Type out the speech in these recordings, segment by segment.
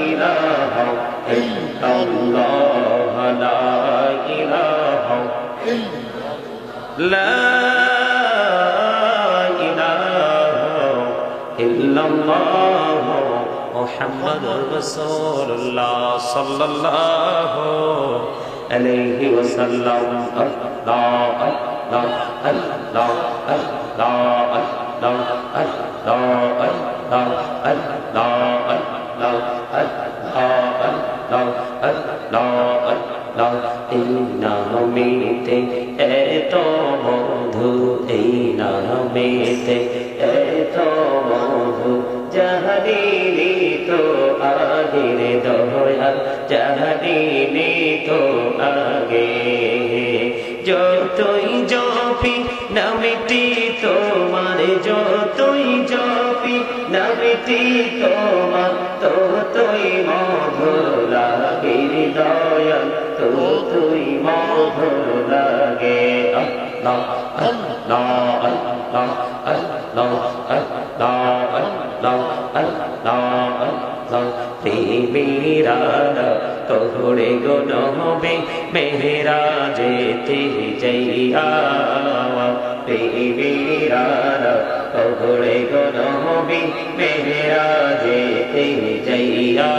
ইলাহা ইল্লাল্লাহ লা ইলাহা লা ইলাহা ইল্লাল্লাহ মুহাম্মাদুর রাসূলুল্লাহ সাল্লাল্লাহু আলাইহি ওয়াসাল্লাম। আল্লাহ আল্লাহ আল্লাহ আল্লাহ আল্লাহ আল্লাহ আল্লাহ আল্লাহ আল্লাহ আল্লাহ আল্লাহ। এই নামেতে এত মধু, এই নামেতে এত মধু, জাহানিনি তো আগের দয়াল, জাহানিনি তো আগে। যতই জপি নামটি তোমার, যতই জপি নামটি তোমার, ততই মধুর লাগে দয়াল, ততই মধুর লাগে। আল্লাহ আল্লাহ আল্লাহ আল্লাহ আল্লাহ আল্লাহ আল্লাহ আল্লাহ। প্রেমেরা তোরে গো নবে মেহরা যেতে যাইয়া, প্রেমেরা তোরে গো নবে মেহরা যেতে যাইয়া।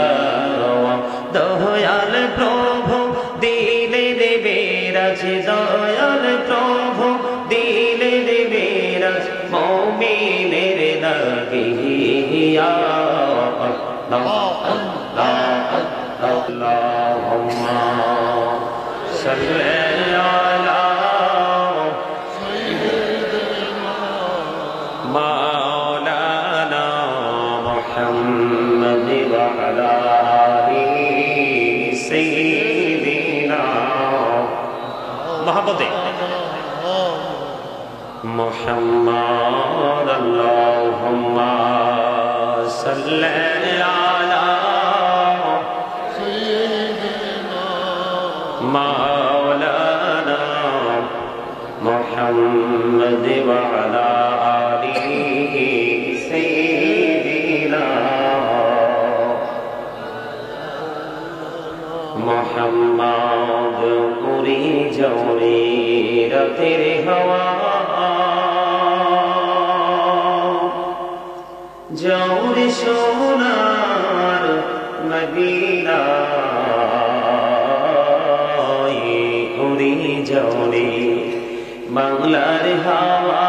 দয়াল প্রভু দিলে দেবে রাজ, দয়াল প্রভু দিলে দেবে রাজ, মুমিনের লাগিয়া। আল্লাহুম্মা সাল্লি আলা সাইয়্যিদিনা মাওলানা মুহাম্মাদ ওয়া আলা আলি সাইয়্যিদিনা মুহাম্মাদে মুহাম্মাদ। আল্লাহুম্মা সাল্লি আলা সাইয়্যিদিনা মাওলানা মুহাম্মাদ ওয়া আলা আলি সাইয়্যিদিনা মুহাম্মাদ। উড়ে যাও রে রাতের হাওয়া, যাও রে সোনার মদিনায়, উড়ে যাও রে বাংলার হাওয়া,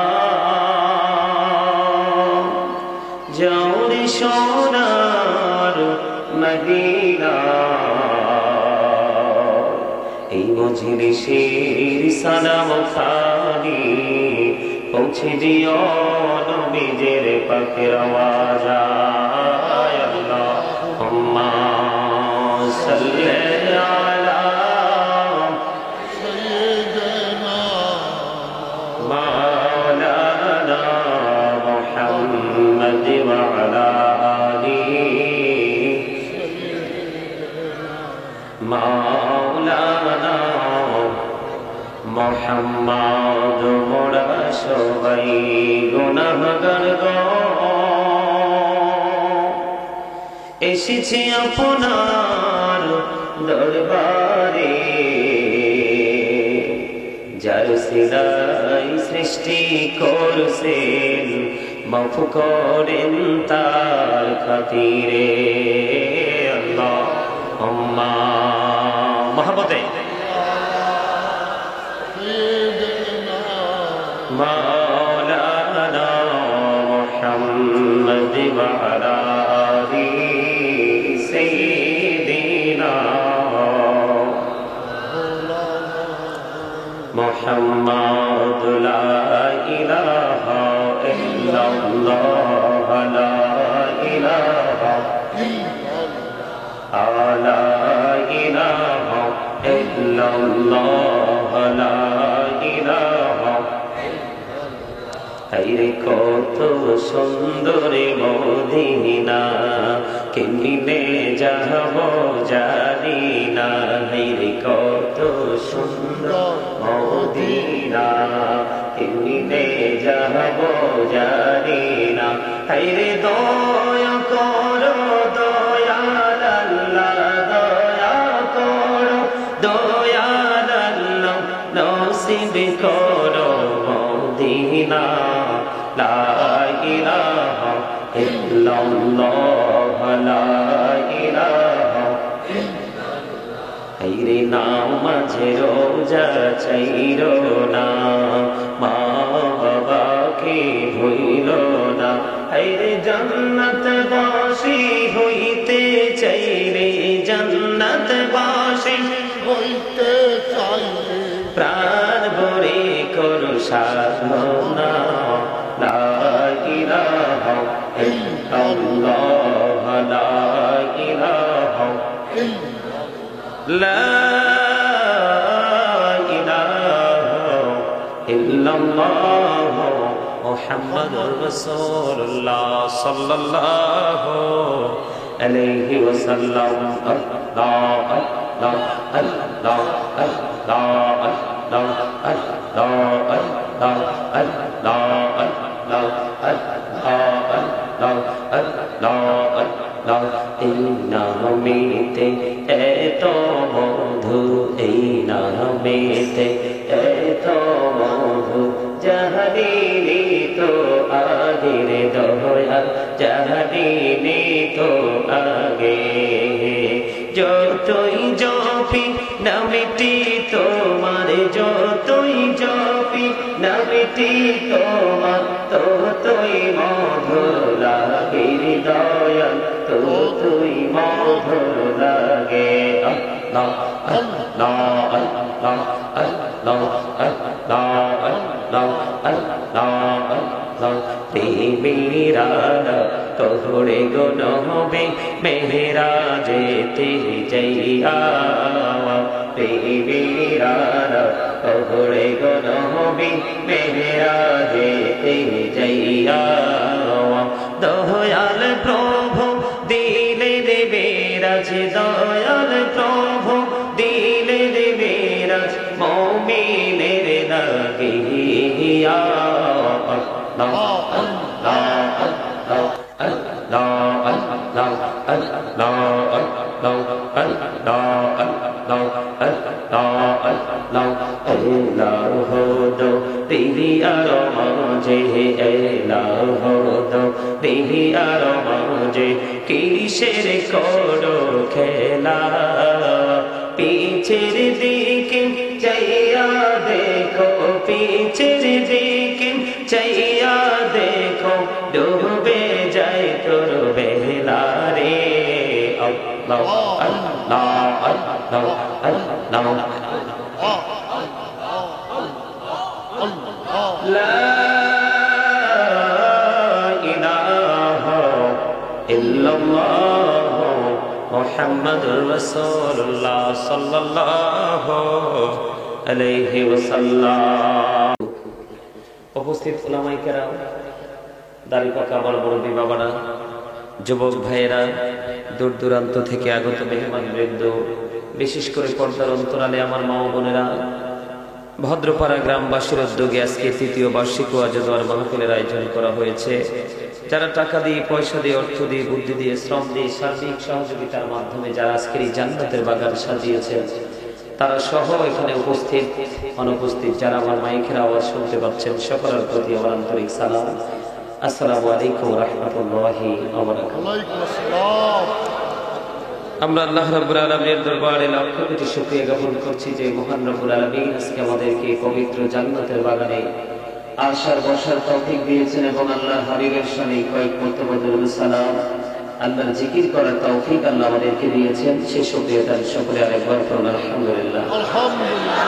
যাও রে সোনার মদিনায়। এই মজলিসের সালাম খানি পৌঁছে দিও নবীজের পাকের আওয়াজ। আল্লাহুম্মা সাল্লি আলা সাইয়্যিদিনা মাওলানা মুহাম্মাদ ওয়া আলা আলি মাওলানা মুহাম্মাদ। মোরা সবাই গুনাহগার গো, এসেছি আপনার দরবারে, যার সিলাই সৃষ্টি করছেন, মাফ করেন তার খাতিরে। আল্লাহুম্মা মুহাম্মাদে মাওলানা মুহাম্মাদ ওয়া আলা আলি সাইয়্যিদিনা মুহাম্মাদ। লা ইলাহা ইল্লাল্লাহ লা ইলাহা লা ইলাহা ইল্লাল্লাহ লা ইলাহা। হায়রে কত সুন্দর মদিনা, কেমনে যাব জানি না। হায়রে কত সুন্দর মদিনা, কেমনে যাব জানি না। হায়রে দয়া করো দয়া হাইরে নাও মাঝে রোজা চাইর না, মা বাবাকে ভুইল না। হাইরে জান্নাতবাসী হইতে চাইলে, জান্নাতবাসী হইতে চাইলে প্রাণ ভরে করো সাধনা, লা ইলাহা ইল্লাল্লাহ, লা ইলাহা লা ইলাহা ইল্লাল্লাহ মুহাম্মাদুর রাসূলুল্লাহ সাল্লাল্লাহু আলাইহি ওয়াসাল্লাম। আল্লাহ আল্লাহ আল্লাহ আল্লাহ আল্লাহ আল্লাহ আল্লাহ আল্লাহ আল্লাহ আল্লাহ আল্লাহ। এই নামেতে এত মধু, এই নামেতে এত মধু, জাহানিনি তো আগের দয়াল, জাহানিনি তো আগে। যতই জপি নামটি তোমার, যতই জপি নামটি তোমার, ততই মধুর লাগে দয়াল, ততই মধুর লাগে। আল্লাহ আল্লাহ আল্লাহ আল্লাহ আল্লাহ আল্লাহ আল্লাহ আল্লাহ। প্রেমেরা তোহরে গো নবে মেহরা যেতে যাইয়া, প্রেমেরা তোহরে গো নবে মেহরা যেতে যাইয়া। দয়াল প্রভু দিলে দেবে রাজ, দয়াল প্রভু দিলে দেবে রাজ, মুমিনের লাগিয়া। আল্লাহ আল্লাহ আল্লাহ আল্লাহ আল্লাহ আল্লাহ আল্লাহ আল্লাহ আল্লাহ আল্লাহ দো দিয়ার মাঝে, এলাহ দো দিয়ার মাঝে, কিসের করো খেলা। পিছের দিকে চাইয়া দেখো, পিছের দিকে চাইয়া দেখো, ডুবে যায় তোর বেলা রে। আল্লাহ আল্লাহ আল্লাহ আল্লাহ লা ইলাহা ইল্লাল্লাহ মুহাম্মাদুর রাসূলুল্লাহ সাল্লাল্লাহু আলাইহি ওয়াসাল্লাম। উপস্থিত উলামায়ে কেরাম, দাড়ি পাকা বড় মুরব্বি বাবারা, যুবক ভাইয়েরা, দূর দূরান্ত থেকে আগত মেহমান বৃন্দ, বিশেষ করে পর্দার অন্তরালে আমার মা ও বোনেরা, ভদ্রপাড়া গ্রামবাসীর উদ্যোগে আজকে তৃতীয় বার্ষিক ওয়াজ দোয়ার মাহফিলের আয়োজন করা হয়েছে। যারা টাকা দিয়ে, পয়সা দিয়ে, অর্থ দিয়ে, বুদ্ধি দিয়ে, শ্রম দিয়ে, সার্বিক সহযোগিতার মাধ্যমে যারা আজকের এই জান্নাতের বাগান সাজিয়েছেন, তারা সহ এখানে উপস্থিত অনুপস্থিত যারা আমার মাইকের আওয়াজ শুনতে পাচ্ছেন, সকলের প্রতি আমার আন্তরিক সালাম। আসসালামু আলাইকুম ওয়া রাহমাতুল্লাহি ওয়া বারাকাতুহু। আমরা আল্লাহ রাব্বুল আলামিনের দরবারে লাখ কোটি শুকরিয়া জ্ঞাপন করছি যে মহান রব্বুল আলামিন আজকে আমাদেরকে পবিত্র জান্নাতের বাগানে আসার বসার তৌফিক দিয়েছেন এবং আল্লাহর হাবিবের শানে কয়েক মর্তবা দরুদ সালাম, আল্লাহর জিকির করার তৌফিক আল্লাহ আমাদেরকে দিয়েছেন। সেই শুকরিয়া তার সকলে আরেকবার করুন আলহামদুলিল্লাহ। আলহামদুলিল্লাহ।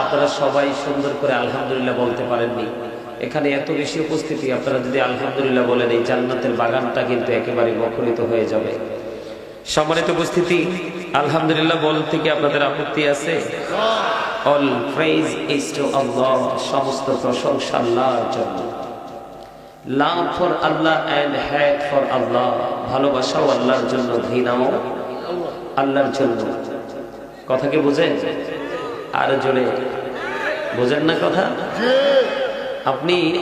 আপনারা সবাই সুন্দর করে আলহামদুলিল্লাহ বলতে পারেননি, এখানে এত বেশি উপস্থিতি, আপনারা যদি আলহামদুলিল্লাহ বলেন এই জান্নাতের বাগানটা কিন্তু একেবারে মুখরিত হয়ে যাবে। সম্মানিত উপস্থিতি, আলহামদুলিল্লাহ বলতে কি আপনাদের আপত্তি আছে? All praise is to Allah, সমস্ত প্রশংসা আল্লাহর জন্য। Love for Allah and hate for Allah, ভালোবাসাও আল্লাহর জন্য, ঘৃণাও আল্লাহর জন্য। কথা কি বুঝেন? আর জোরে বুঝেন না কথা?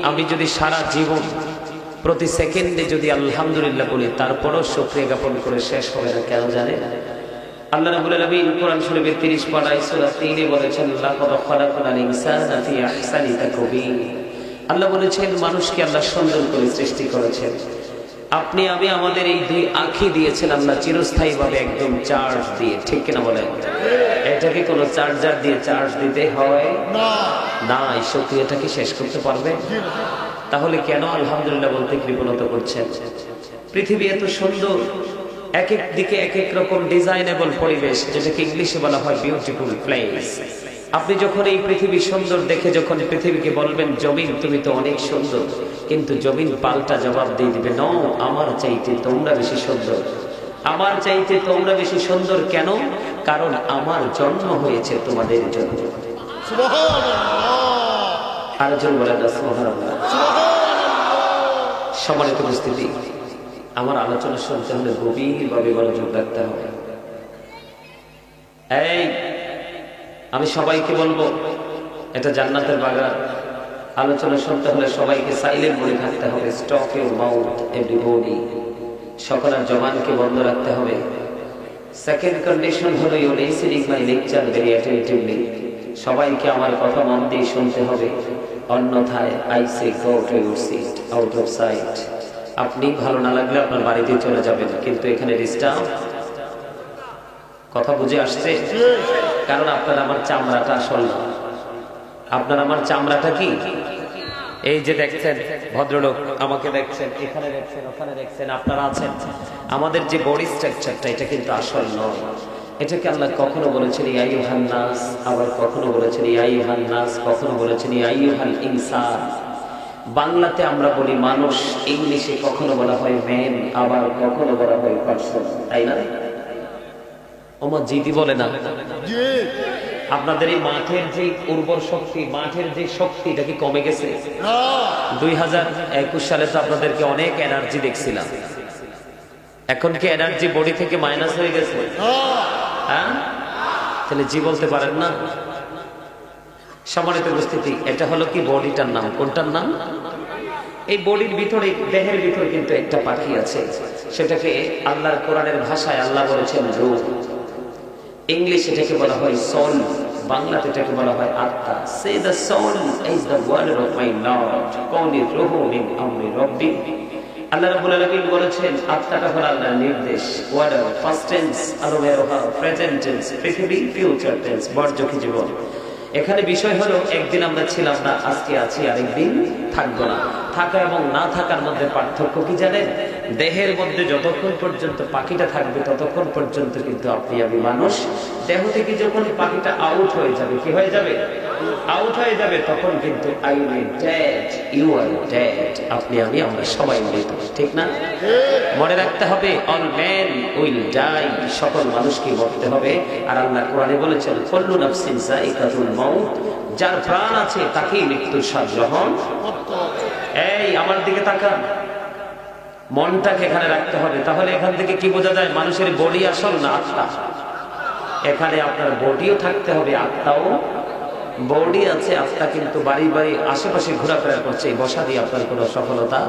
আমি যদি সারা জীবন প্রতি সেকেন্ডে যদি আলহামদুলিল্লাহ বলি, তারপরও শুকরিয়া জ্ঞাপন করে শেষ হবে না। কেন জানেন? আল্লাহ রাব্বুল আলামিন কোরআন শরীফের 30 পারায় সূরা 3 এ বলেছেন, লাকাদ খালাকনাল ইনসানা ফি আহসানি তাকবীর। আল্লাহ বলেছেন মানুষকে আল্লাহ সুন্দর করে সৃষ্টি করেছেন। আপনি আমি আমাদের এই দুই আঁখি দিয়েছেন আল্লাহ চিরস্থায়ীভাবে একদম চার্জ দিয়ে, ঠিক কিনা বলেন? এটাকে কোনো চার্জার দিয়ে চার্জ দিতে হয় না। এই শক্তি এটাকে শেষ করতে পারবে? তাহলে কেন আলহামদুলিল্লাহ বলতে কৃপণতা করছেন? পৃথিবী এত সুন্দর, এক এক দিকে এক এক রকম ডিজাইনেবল পরিবেশ, যেটাকে ইংলিশে বলা হয় বিউটিফুল প্লেস। আপনি যখন এই পৃথিবী সুন্দর দেখে যখন পৃথিবীকে বলবেন জমিন তুমি তো অনেক সুন্দর, কিন্তু জমিন পাল্টা জবাব দিয়ে দিবে নো, আমার চাইতে তোমরা বেশি সুন্দর, আমার চাইতে তোমরা বেশি সুন্দর। কেন? কারণ আমার জন্ম হয়েছে তোমাদের জন্য। আরেকজন বলেন না সুবহানাল্লাহ। সম্মানিত উপস্থিতি, আমার আলোচনা শুনতে হলে গভীরভাবে মনোযোগ রাখতে হবে। এই আমি সবাইকে বলবো, এটা জান্নাতের বাগান। আলোচনা শুনতে হলে সবাইকে সাইলেন্ট বলে থাকতে হবে। Stop your mouth everybody. সকলের জবানকে বন্ধ রাখতে হবে। সেকেন্ড কন্ডিশন হলো you listening my lecture very attentively. সবাইকে আমার কথা মন দিয়ে শুনতে হবে, অন্যথায় I say go to your seat out of sight. আপনি ভালো না লাগলে আপনার বাড়িতে চলে যাবেন, কিন্তু এখানে ডিস্টার্ব। কথা বুঝে আসছে? কারণ আপনার আমার চামড়াটা আসল না। আপনার আমার চামড়াটা কি? এই যে দেখছেন ভদ্রলোক, আমাকে দেখছেন, এখানে দেখছেন, ওখানে দেখছেন, আপনারা আছেন, আমাদের যে বডি স্ট্রাকচারটা এটা কিন্তু আসল নয়। এটাকে আল্লাহ কখনো বলেছেন ইয়া আইয়ুহান নাস, আবার কখনো বলেছেন ইয়া আইয়ুহান নাস, কখনো বলেছেন ইয়া আইয়ুহাল ইনসান। বাংলাতে আমরা বলি মানুষ, ইংলিশে কখনো বলা হয় ম্যান, আবার কখনো বলা হয় পারসন, তাই না? ওমা জিদি বলে না। আপনাদের এই মাঠের যে উর্বর শক্তি, মাঠের যে শক্তি, এটা কি কমে গেছে? 2021 সালে তো আপনাদেরকে অনেক এনার্জি দেখছিলাম। এখন কি এনার্জি বডি থেকে মাইনাস হয়ে গেছে? হ্যাঁ, তাহলে জি বলতে পারেন না। সম্মানিত উপস্থিতি, এটা হলো কি বডিটার নাম। কোনটার নাম? এই বডির ভিতরে, দেহের ভিতরে কিন্তু একটা পাখি আছে, সেটাকে আল্লাহর কোরআনের ভাষায় আল্লাহ বলেছেন রূহ। ইংলিশ এটাকে বলা হয় সোল, বাংলাতে এটাকে বলা হয় আত্মা। Say the soul is the word of my Lord, কওনি রূহু মিন আমরি রাব্বি। আল্লাহ রাব্বুল আলামিন বলেছেন আত্মাটা হলো আল্লাহর নির্দেশ। ওয়ার্ড ফার্স্ট টেন্স, আরোহা প্রেজেন্ট টেন্স, পৃথিবী ফিউচার টেন্স, বর্জকি জীবন। এখানে বিষয় হলো একদিন আমরা ছিলাম না, আজকে আছি, আরেকদিন থাকবো না। থাকা এবং না থাকার মধ্যে পার্থক্য কি জানেন? দেহের মধ্যে যতক্ষণ পর্যন্ত পাখিটা থাকবে ততক্ষণ পর্যন্ত কিন্তু আপনি আমি মানুষ। দেহ থেকে যখন পাখিটা আউট হয়ে যাবে, কি হয়ে যাবে? আউট হয়ে যাবে, তখন কিন্তু I will dead, you are dead. আপনি আমি আমরা সবাই মৃত, ঠিক না? মনে রাখতে হবে অল ম্যান উইল ডাই, সকল মানুষকে মরতে হবে। আর আল্লাহ কোরআনে বলেছেন কুল্লু নাফসিন যায়িকাতুল মাউত, যার প্রাণ আছে তাকেই মৃত্যুর স্বাদ গ্রহণ। এই আমার দিকে তাকান, মনটাকে এখানে রাখতে হবে। তাহলে এখান থেকে কি বোঝা যায়? মানুষের বডি আসল না আত্মা। এখানে আপনার বডিও থাকতে হবে, আত্মাও। বডি আছে, আত্মা কিন্তু বাড়ি বাড়ি আশেপাশে ঘোরাফেরা করছে। এই বসা দিয়ে আপনার কোনো সফলতা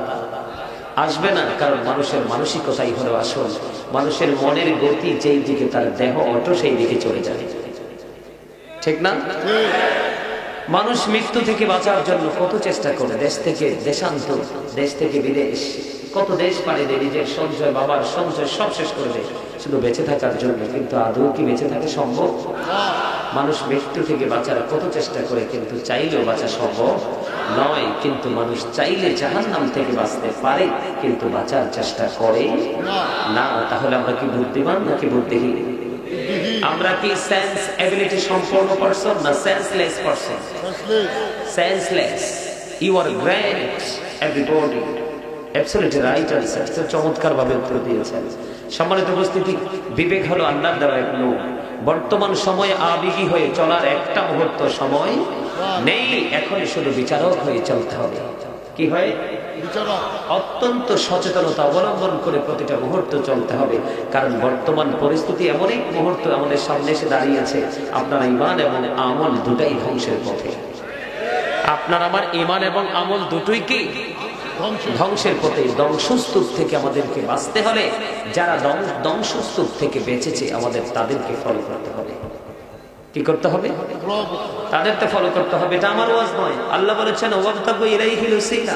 আসবে না, কারণ মানুষের মানসিকতাই হলো আসল। মানুষের মনের গতি যেই দিকে তার দেহ অটো সেই দিকে চলে যায়, ঠিক না? মানুষ মৃত্যু থেকে বাঁচার জন্য কত চেষ্টা করে, দেশ থেকে দেশান্তর, দেশ থেকে বিদেশ, কত দেশ পাড়ি দেয়, নিজের সঞ্চয়, বাবার সঞ্চয় সব শেষ করে দেয় শুধু বেঁচে থাকার জন্য। কিন্তু আদৌ কি বেঁচে থাকা সম্ভব? মানুষ মৃত্যু থেকে বাঁচার কত চেষ্টা করে, কিন্তু চাইলেও বাঁচা সম্ভব নয়। কিন্তু মানুষ চাইলে জাহান্নাম থেকে বাঁচতে পারে, কিন্তু বাঁচার চেষ্টা করে না। তাহলে আমরা কি বুদ্ধিমান নাকি বুদ্ধিহীন? আমরা কি সেন্স এবিলিটি সম্পন্ন পারসন না senseless person? Senseless. You are great everybody. Absolutely right answer. চমৎকার ভাবে উত্তর দিয়েছেন। সম্মানিত উপস্থিতি, বিবেক হলো আল্লাহর দেওয়া এক নূর। বর্তমান সময়ে আবেগী হয়ে চলার একটা মুহূর্ত সময় নেই। এখন শুধু বিচারক হয়ে চলতে হবে। কি হয়? অত্যন্ত সচেতনতা অবলম্বন করে প্রতিটা মুহূর্ত চলতে হবে। কারণ বর্তমান পরিস্থিতি এমন এক মুহূর্ত আমাদের সামনে এসে দাঁড়িয়েছে, আপনার ঈমান এবং আমল দুটাই ধ্বংসের পথে। আপনার আমার ঈমান এবং আমল দুটোই কি ধ্বংসের পথে। ধ্বংসস্তূপ থেকে আমাদেরকে বাঁচতে হলে যারা ধ্বংসস্তূপ থেকে বেঁচেছে আমাদের তাদেরকে ফলো করতে হবে। কি করতে হবে? তাদেরকে ফলো করতে হবে। এটা আমার ওয়াজ নয়। আল্লাহ বলেছেন ওয়াবতাগু ইলাইহিল ওয়াসিলা,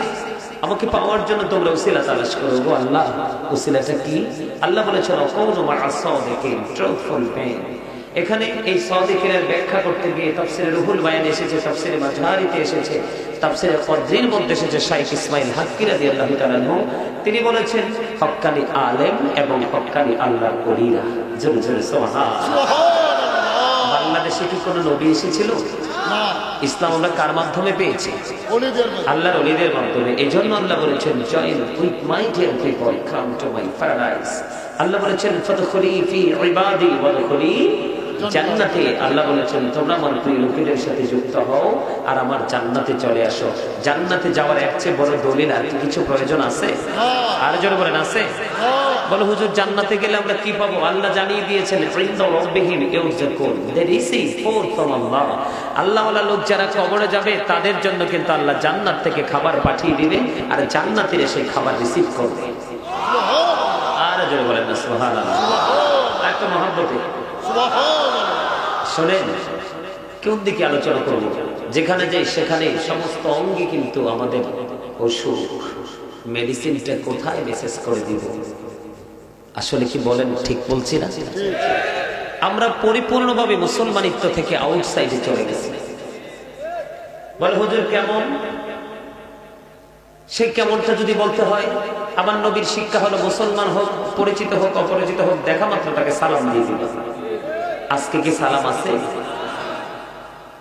আমাকে পাওয়ার জন্য তোমরা উসিলা তালাশ করো। গো আল্লাহ, উসিলাটা কি? আল্লাহ বলেছেন অকৌনু মা'আস সাদিকিন, ট্রুথফুল মেন। এখানে এই সাদিকিনের ব্যাখ্যা করতে গিয়ে তাফসিরে রুহুল বায়ান এসেছে, তাফসিরে মাজহারিতে এসেছে, তাফসিরে কদরির মধ্যে এসেছে। শাইখ ইসমাইল হাক্কি রাদিয়াল্লাহু তাআলা আনহু তিনি বলেছেন হক্কানি আলেম এবং হক্কানি আল্লাহর ওলিরা। জোরে জোরে সুবহানাল্লাহ। বাংলাদেশে কি কোনো নবী এসেছিল? না। ইসলাম আমরা কার মাধ্যমে পেয়েছি? আল্লাহর ওলিদের মাধ্যমে। এজন্য আল্লাহ বলেছেন join with my dear people, come to my paradise. Allah বলেছেন ফাদখুলি ফি ইবাদি ওয়াদখুলি জান্নাতে। আল্লাহ বলেছেন তোমরা আমার প্রিয় লোকেদের সাথে যুক্ত হও আর আমার জান্নাতে চলে আসো। জান্নাতে যাওয়ার এর চেয়ে বড় দলিল আর কিছু প্রয়োজন আছে? আর জোরে বলেন আছে? বলো হুজুর জান্নাতে গেলে আমরা কি পাবো? আল্লাহ জানিয়ে দিয়েছেন ইনদা রাব্বিহিম ইউরযাকুন, দে রিসিভ ফোর ফ্রম আল্লাহ। আল্লাহ ওয়ালা লোক যারা কবরে যাবে তাদের জন্য কিন্তু আল্লাহ জান্নাত থেকে খাবার পাঠিয়ে দিবে আর জান্নাতীরা সেই খাবার রিসিভ করবে। আর জোরে বলেন না সুবহানাল্লাহ। একটা মহব্বতে শোনেন কোন দিকে আলোচনা করব? যেখানে যাই সেখানে সমস্ত অঙ্গে কিন্তু আমাদের অসুখ, মেডিসিনটা কোথায় মেসেজ করে দিব? আসলে কি বলেন, ঠিক বলছি না? আমরা পরিপূর্ণভাবে মুসলমানিত্ব থেকে আউটসাইডে চলে গেছি। বলে হুজুর কেমন? সে কেমনটা যদি বলতে হয়, আমার নবীর শিক্ষা হলো মুসলমান হোক, পরিচিত হোক, অপরিচিত হোক, দেখা মাত্র তাকে সালাম দিয়ে দিল। আজকে কি সালাম আছে?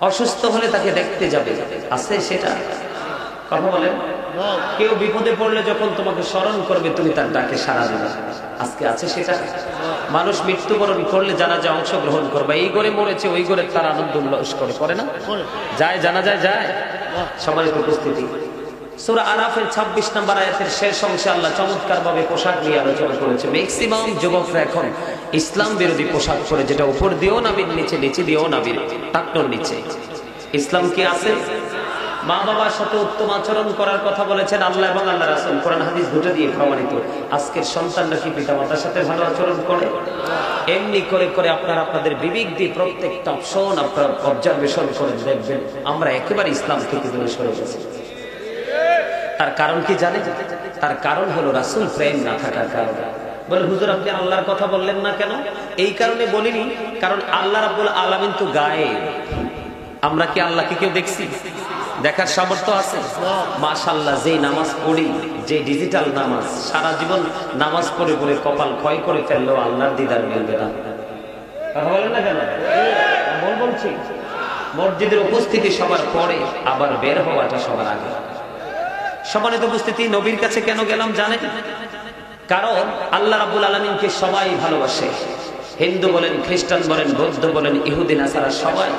অসুস্থ হলে তাকে দেখতে যাবে, আছে সেটা? কথা বলেন। কেউ বিপদে পড়লে যখন তোমাকে স্মরণ করবে তুমি তার ডাকে সাড়া দেবে, আজকে আছে সেটা? মানুষ মৃত্যুবরণ করলে জানাজায় অংশগ্রহণ করবে, এই ঘরে মরেছে ওই ঘরে তার আনন্দ উল্লাস করে না? যায় জানাজায় যায়। সম্মানিত উপস্থিতি, সূরা আরাফের 26 নম্বর আয়াতের শেষ অংশে আল্লাহ চমৎকার ভাবে পোশাক নিয়ে আলোচনা করেছে। ম্যাক্সিমাম যুবকরা এখন ইসলাম বিরোধী পোশাক পরে, যেটা উপর দিয়েও নাবির, নিচে নিচে দিয়েও নাবির, টাকনোর নিচে। ইসলাম কি আছে? মা বাবার সাথে উত্তম আচরণ করার কথা বলেছেন আল্লাহ এবং আল্লাহ রাসূল, কোরআন হাদিস দুটো দিয়ে প্রমাণিত। আজকের সন্তানরা কি পিতামাতার সাথে ভালো আচরণ করে? এমনি করে করে আপনারা আপনাদের বিবেক দিয়ে প্রত্যেকটা অপশন আপনারা অবজারভেশন করে দেখবেন আমরা একেবারে ইসলাম থেকে দূরে সরে গেছি। তার কারণ কি জানেন? তার কারণ হলো রাসূল প্রেম না থাকার কারণে। বলে হুজুর আপনি আল্লাহর কথা বললেন না কেন? এই কারণে বলিনি, কারণ আল্লাহ রাব্বুল আলামিন তো গায়েব। আমরা কি আল্লাহকে কেউ দেখছি? দেখার সামর্থ্য আছে? মাশাআল্লাহ, যে নামাজ পড়ি, যে ডিজিটাল নামাজ, সারা জীবন নামাজ পড়ে পড়ে কপাল ক্ষয় করে ফেললেও আল্লাহর দিদার মিলবে না। কথা বলেন না কেন? বলছি মসজিদের উপস্থিতি সবার পরে, আবার বের হওয়াটা সবার আগে। সম্মানিত উপস্থিতি, নবীর কাছে কেন গেলাম জানেন? কারণ আল্লাহ রাব্বুল আলামিনকে সবাই ভালোবাসে। হিন্দু বলেন, খ্রিস্টান বলেন, বৌদ্ধ বলেন, ইহুদি নাসারা সবাই।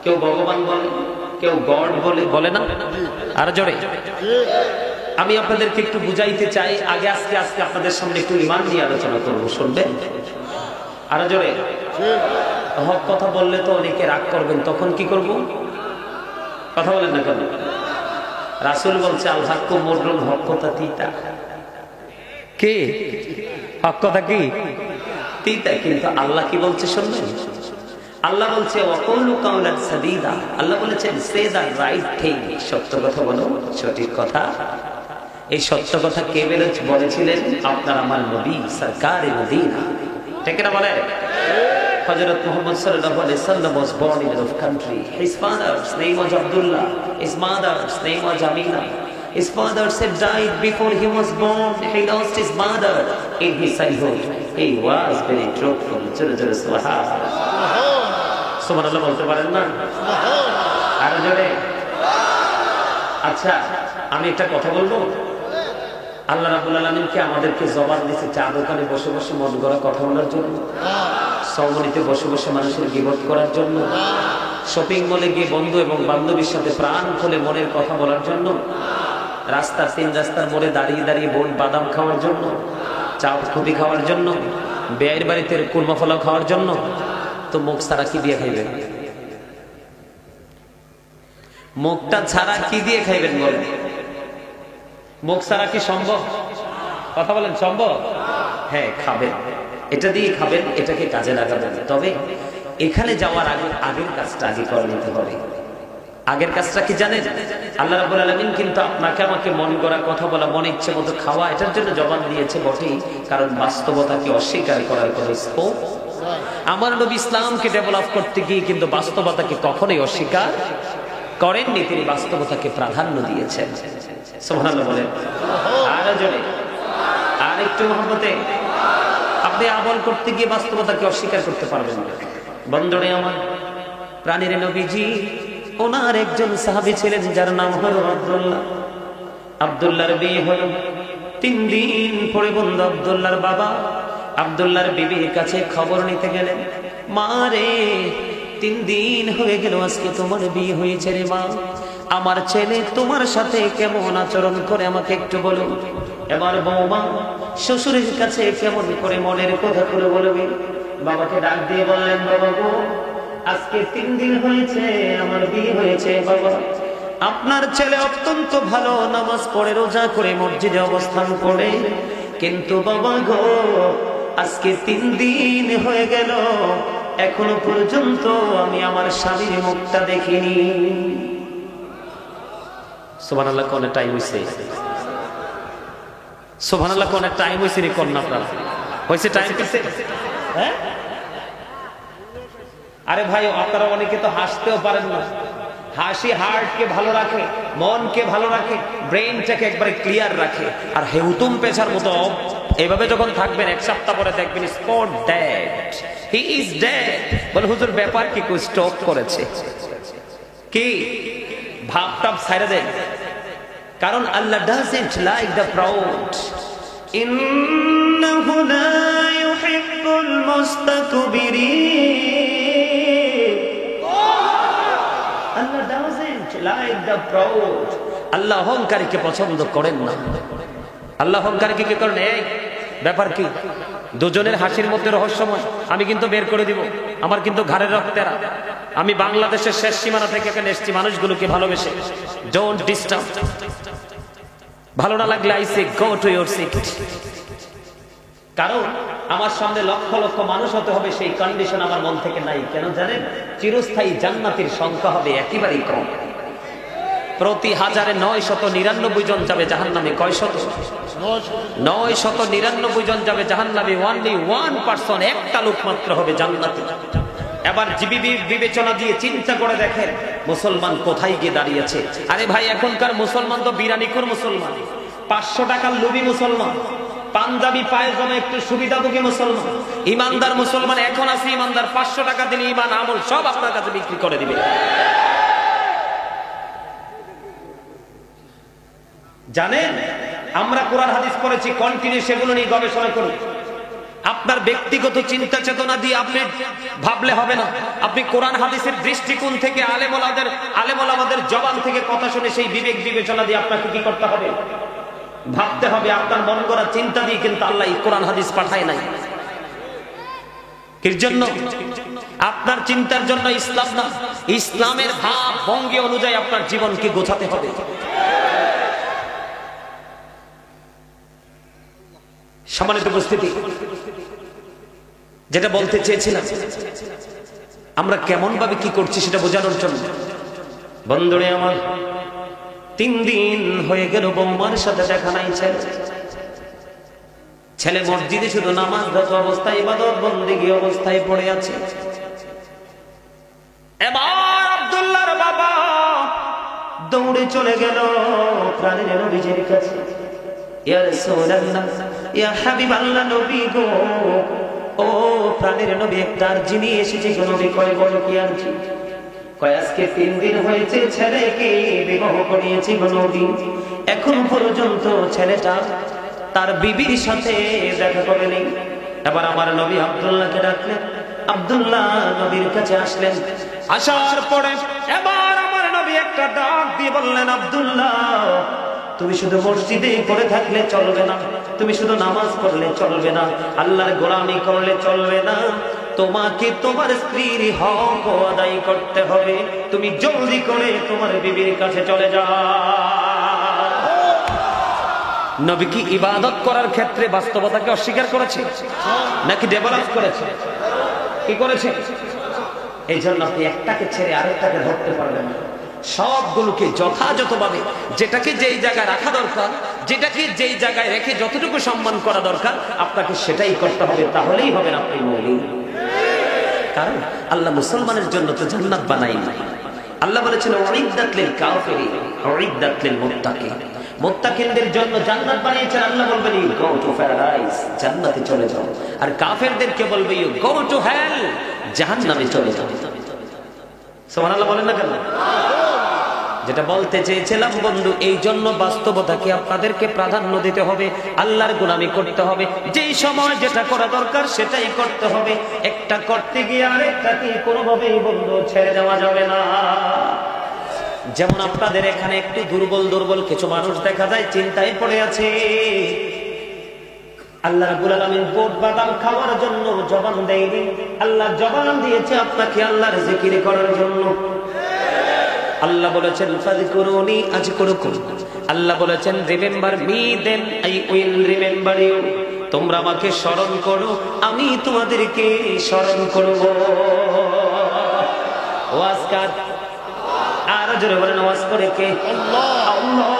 কেউ ভগবান বলে, কেউ গড বলে না? আর জোরে আমি আপনাদেরকে একটু বুঝাইতে চাই। আগে আজকে আপনাদের সামনে একটু ঈমান নিয়ে আলোচনা করব, শুনবেন? আর জোরে হক কথা বললে তো অনেকে রাগ করবেন, তখন কি করব? কথা বলেন না কেন? রাসূল বলছে আল হাক্কু মুররুন, হক কথা তিতা। কে? হক কথা কি তিতা, কিন্তু আল্লাহ কি বলছে শুনবেন? আল্লাহ বলছে ওয়াকুলু কাওলান সাদীদা। আল্লাহ বলেছেন সে দা রাইট থিং, সত্য কথা বলো, সঠিক কথা। এই সত্য কথা কে বলেছিলেন? আপনার আমার নবী সরকারে মদিনা। ঠিক না বলে? হযরত মুহাম্মদ সাল্লাল্লাহু আলাইহি ওয়াসাল্লাম was born in a country. His father's name was Abdullah. His mother's name was Amina. His father had died before he was born. He lost his mother in his childhood. He was very truthful. সুবহানাল্লাহ বলতে পারেন না? আর জোরে। আচ্ছা আমি একটা কথা বলবো। আল্লাহ রাব্বুল আলামিন কি আমাদেরকে জবান দিয়েছে চা দোকানে বসে বসে মন গড়া কথা বলার জন্য? সৌমনিতে বসে বসে মানুষের গীবত করার জন্য? শপিং মলে গিয়ে বন্ধু এবং বান্ধবীর সাথে প্রাণ খুলে মনের কথা বলার জন্য? রাস্তার তিন রাস্তার মোড়ে দাঁড়িয়ে দাঁড়িয়ে বোন বাদাম খাওয়ার জন্য? চা খুবি খাওয়ার জন্য? বেয়ের বাড়িতে কুরমা ফলাও খাওয়ার জন্য? তো মুখ ছাড়া কি দিয়ে খাইবেন? মুখটা ছাড়া কি দিয়ে খাইবেন বলেন? মুখ ছাড়া কি সম্ভব? কথা বলেন, সম্ভব? হ্যাঁ, খাবেন, এটা দিয়ে খাবেন, এটাকে কাজে লাগাবেন। তবে এখানে যাওয়ার আগে আগের কাজটা আগে করে নিতে হবে। আগের কাজটা কি জানেন? আল্লাহ রাব্বুল আলামিন কিন্তু আপনাকে আমাকে মন গড়া কথা বলা, মনে ইচ্ছে মতো খাওয়া, এটার জন্য জবান দিয়েছে বটেই, কারণ বাস্তবতাকে অস্বীকার করার কোনো স্কোপ। আমার নবী ইসলামকে ডেভেলপ করতে গিয়ে কিন্তু বাস্তবতাকে কখনোই অস্বীকার করেননি, তিনি বাস্তবতাকে প্রাধান্য দিয়েছেন। সুবহানাল্লাহ বলেন। আরো জোরে, আর একটু মহব্বতে। আপনি আমল করতে গিয়ে বাস্তবতাকে অস্বীকার করতে পারবেন না। বন্ধুরে আমার, প্রাণের নবীজি ওনার একজন সাহাবী ছিলেন যার নাম হলো আব্দুল্লাহ। আব্দুল্লাহর বিয়ে হলো 3 দিন পরে বন্ধু আব্দুল্লাহর বাবা আব্দুল্লাহর বিবির কাছে খবর নিতে গেলেন। মা রে, 3 দিন হয়ে গেল আজকে তোমার বিয়ে হয়েছে রে মা, আমার ছেলে তোমার সাথে কেমন আচরণ করে আমাকে একটু বলুন। এবার বৌমা শ্বশুরের কাছে কেমন করে মনের কথা করে বলবে। বাবাকে ডাক দিয়ে বললেন, বাবা গো, আজকে 3 দিন হয়েছে আমার বিয়ে হয়েছে বাবা, আপনার ছেলে অত্যন্ত ভালো নামাজ পড়ে রোজা করে মসজিদে অবস্থান করে, কিন্তু বাবা গো আজকে 3 দিন হয়ে গেল এখনো পর্যন্ত আমি আমার স্বামীর মুখটা দেখিনি। সুবহানাল্লাহ, কোন টাইম হইছে? সুবহানাল্লাহ, কোন টাইম হইছে রে কন্যা আপনারা? হইছে টাইম হইছে? হ্যাঁ, আরে ভাই আপনারা অনেকে তো হাসতেও পারেন না। হাসি হার্টকে ভালো রাখে, মনকে ভালো রাখে, ব্রেইনটাকে একবারে ক্লিয়ার রাখে। আর হেউতুম পেছার মতো এভাবে যখন থাকবেন 1 সপ্তাহ পরে দেখবেন spot dead, he is dead. বলে হুজুর ব্যাপার কি, কই স্ট্রোক করেছে কি? ভাবটাপ ছাইড়া দেন, কারণ আল্লাহ ডাজন্ট লাইক দ্য প্রাউড। ইন্নাহু লা ইউহিব্বুল মুস্তাকবিরিন। আল্লাহ ডাজন্ট লাইক দ্য প্রাউড। আল্লাহ অহংকারীকে পছন্দ করেন না। আল্লাহ অহংকারীকে কি করেন? এই ব্যাপার কি? দুজনের হাসির মধ্যে রহস্যময়, আমি কিন্তু বের করে দিব। আমার কিন্তু ঘাড়ের রক্তেরা, আমি বাংলাদেশের শেষ সীমানা থেকে এখানে এসেছি মানুষগুলোকে ভালোবেসে। Don't disturb. ভালো না লাগলে I say go to your seat. কারণ আমার সামনে লক্ষ লক্ষ মানুষ হতে হবে, সেই কন্ডিশন আমার মন থেকে নাই। কেন জানেন? চিরস্থায়ী জান্নাতের সংখ্যা হবে একেবারেই কম। প্রতি 1000-এ 999 জন যাবে জাহান্নামে। কয় শত? 999 জন যাবে জাহান্নামে। ওনলি 1%, একটা লোক মাত্র হবে জান্নাতে। এবার বিবেচনা দিয়ে চিন্তা করে দেখেন মুসলমান কোথায় গিয়ে দাঁড়িয়েছে। আরে ভাই, এখনকার মুসলমান তো বিরানিখোর মুসলমান, 500 টাকার লোভী মুসলমান, পাঞ্জাবি পায়জামা একটু সুবিধাভোগী মুসলমান। ইমানদার মুসলমান এখন আছে ইমানদার, 500 টাকা দিলে ইমান আমল সব আপনার কাছে বিক্রি করে দিবে। জানেন, আমরা কোরআন হাদিস পড়েছি, কন্টিনিউ সেগুলো নিয়ে গবেষণা করি। আপনার ব্যক্তিগত চিন্তা চেতনা দিয়ে আপনি ভাবলে হবে না। আপনি কোরআন হাদিসের দৃষ্টিকোণ থেকে আলেম ওলামাদের জবান থেকে কথা শুনে সেই বিবেক বিবেচনা দিয়ে আপনাকে কি করতে হবে? ভাবতে হবে। আপনার মন গড়া চিন্তা দিয়ে কিন্তু আল্লাহ কোরআন হাদিস পাঠায় নাই। এর জন্য আপনার চিন্তার জন্য ইসলাম না, ইসলামের ভাব ভঙ্গি অনুযায়ী আপনার জীবনকে গোছাতে হবে। সম্মানিত উপস্থিতি, যেটা বলতে চেয়েছিলাম, আমরা কেমন ভাবে কি করছি সেটা বোঝানোর জন্য। বন্ধুরে আমার, 3 দিন হয়ে গেল বৌমার সাথে দেখা নাই। ছেলে মসজিদে শুধু নামাজরত অবস্থায়, ইবাদত বন্দেগী অবস্থায় পড়ে আছে। এবার আব্দুল্লাহর বাবা দৌড়ে চলে গেল প্রাণের নবীজির কাছে। ইয়া রাসূলুল্লাহ, ইয়া হাবিবাল্লাহ, নবী গো, ও প্রাণের নবী, একটা আরজি নিয়ে এসেছি গো নবী। কয় বলো কি আরজি? কয় আজকে 3 দিন হয়েছে ছেলেকে বিবাহ করিয়েছি গো নবী, এখন পর্যন্ত ছেলেটা তার বিবির সাথে দেখা করেনি। এবার আমার নবী আব্দুল্লাহকে ডাকলেন। আব্দুল্লাহ নবীর কাছে আসলেন। আসার পরে এবার আমার নবী একটা ডাক দিয়ে বললেন, আব্দুল্লাহ, তুমি শুধু মসজিদে পড়ে থাকলে চলবে না, তুমি শুধু নামাজ পড়লে চলবে না, আল্লাহর গোলামি করলে চলবে না, তোমাকে তোমার স্ত্রীর হক আদায় করতে হবে। তুমি জলদি করে তোমার বিবির কাছে চলে যাও। নবী কি ইবাদত করার ক্ষেত্রে বাস্তবতাকে অস্বীকার করেছে নাকি ডেভেলপ করেছে? কি করেছে? এই জন্য আপনি একটাকে ছেড়ে আরেকটাকে ধরতে পারবেন না। সবগুলোকে যথাযথভাবে যেটাকে যেই জায়গায় রাখা দরকার, যেটাকে যেই জায়গায় রেখে যতটুকু সম্মান করা দরকার আপনাকে সেটাই করতে হবে, তাহলেই হবেন আপনি মুমিন। কারণ আল্লাহ মুসলমানের জন্য তো জান্নাত বানায়নি। আল্লাহ বলেছেন উইদ্দাত লিল কাফিরিন উইদ্দাত লিল মুত্তাকিন, মুত্তাকিনদের জন্য জান্নাত বানিয়েছেন। আল্লাহ বলবেন ইউ গো টু প্যারাডাইস, জান্নাতে চলে যাও। আর কাফেরদেরকে বলবে ইউ গো টু হেল, জাহান্নামে চলে যাও। সুবহানাল্লাহ বলেন না কেন? যেটা বলতে চেয়েছিলাম বন্ধু, এই জন্য বাস্তবতাকে আপনাদেরকে প্রাধান্য দিতে হবে, আল্লাহর গোলামি করতে হবে, যেই সময় যেটা করা দরকার সেটাই করতে হবে। একটা করতে গিয়ে আরেকটাকে কোনোভাবেই বন্ধু ছেড়ে দেওয়া যাবে না। যেমন আপনাদের এখানে একটু দুর্বল কিছু মানুষ দেখা যায়, চিন্তায় পড়ে আছে। আল্লাহ রাব্বুল আলামিন বুট বাদাম খাওয়ার জন্য জবান দেয়নি, আল্লাহ জবান দিয়েছে আপনাকে আল্লাহর জিকির করার জন্য। আল্লাহ বলেছেন ফাযকুরুনি আযকুরুকুম, আল্লাহ বলেছেন remember me then I will remember you, তোমরা আমাকে স্মরণ করো আমি তোমাদেরকে স্মরণ করব। ওয়াজ কার? আর জোরে বলেন ওয়াজ করে কে? আল্লাহ। আল্লাহ।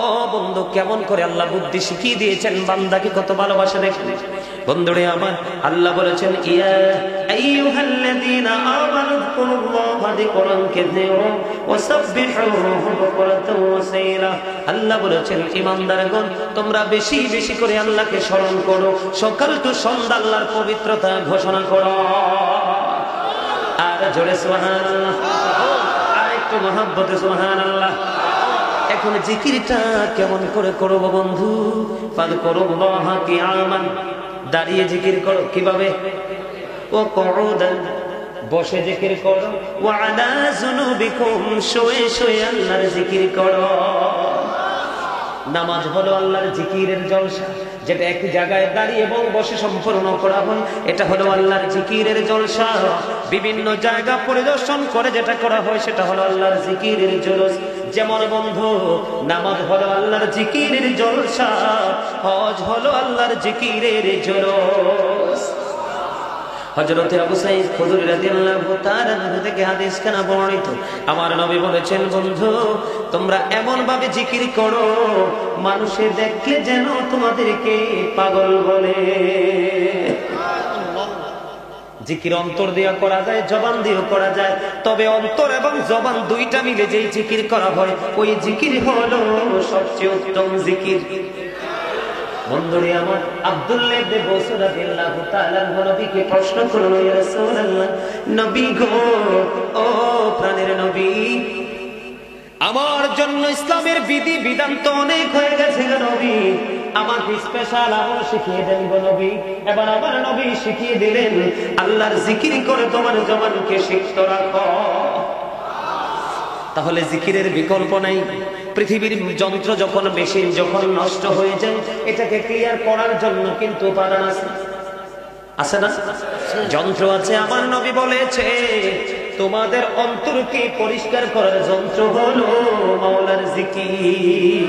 ও বন্ধু, কেমন করে আল্লাহ বুদ্ধি শিখিয়ে দিয়েছেন, বান্দাকে কত ভালোবাসা দেখেন বন্ধুরে আমার। আল্লাহ বলেছেন ইয়া আইয়ুহাল্লাযীনা আমানু যকুরুল্লাহা যিকরান কাসীরা ওয়াসাব্বিহুহু বুকরাতাও ওয়াসীলা। আল্লাহ বলেছেন ঈমানদারগণ তোমরা বেশি বেশি করে আল্লাহকে স্মরণ করো, সকাল টু সন্ধ্যা আল্লাহর পবিত্রতা ঘোষণা করো। আর জোরে সুবহানাল্লাহ, আর একটু মহব্বতে সুবহানাল্লাহ। এখন জিকিরটা কেমন করে করব বন্ধু? ফাযকুরুল্লাহা কিয়ামান, দাঁড়িয়ে জিকির করো। কিভাবে? ওয়া কুউদান, বসে জিকির করো। ওয়া আলা যুনুবিকুম, শুয়ে শুয়ে আল্লাহর জিকির করো। নামাজ হলো আল্লাহর জিকিরের জলসা, যেটা এক জায়গায় দাঁড়িয়ে এবং বসে সম্পূর্ণ করা হয়, এটা হলো আল্লাহর জিকিরের জলসা। বিভিন্ন জায়গা পরিদর্শন করে যেটা করা হয় সেটা হলো আল্লাহর জিকিরের জলস। যেমন বন্ধু, নামাজ হলো আল্লাহর জিকিরের জলসা, হজ হলো আল্লাহর জিকিরের জলস। হযরত আবু সাঈদ খুদরী রাদিয়াল্লাহু তাআলা থেকে হাদিস খানা বর্ণিত, আমার নবী বলেছেন বন্ধু তোমরা এমন ভাবে জিকির করো মানুষে দেখলে যেন তোমাদেরকে পাগল বলে। জিকির অন্তর দিয়ে করা যায়, জবান দিয়েও করা যায়, তবে অন্তর এবং জবান দুইটা মিলে যেই জিকির করা হয় ওই জিকির হলো সবচেয়ে উত্তম জিকির। বন্ধুরে আমার, আব্দুল্লাহ ইবনে বসর রাদিয়াল্লাহু তাআলা নবীকে প্রশ্ন করলো, ইয়া রাসূলুল্লাহ, নবী গো, ও প্রাণের নবী, আমার জন্য ইসলামের বিধি বিধান তো অনেক হয়ে গেছে গো নবী, আমাকে স্পেশাল আমল শিখিয়ে দেন গো নবী। এবার আমার নবী শিখিয়ে দিলেন আল্লাহর জিকির করে তোমার জবানকে সিক্ত রাখো। তাহলে জিকিরের বিকল্প নাই। পৃথিবীর যন্ত্র যখন, মেশিন যখন নষ্ট হয়ে যায়, এটাকে ক্লিয়ার করার জন্য কিন্তু উপাদান আছে, আছে না? যন্ত্র আছে। আমার নবী বলেছে তোমাদের অন্তরকে পরিষ্কার করার যন্ত্র হলো মাওলার জিকির।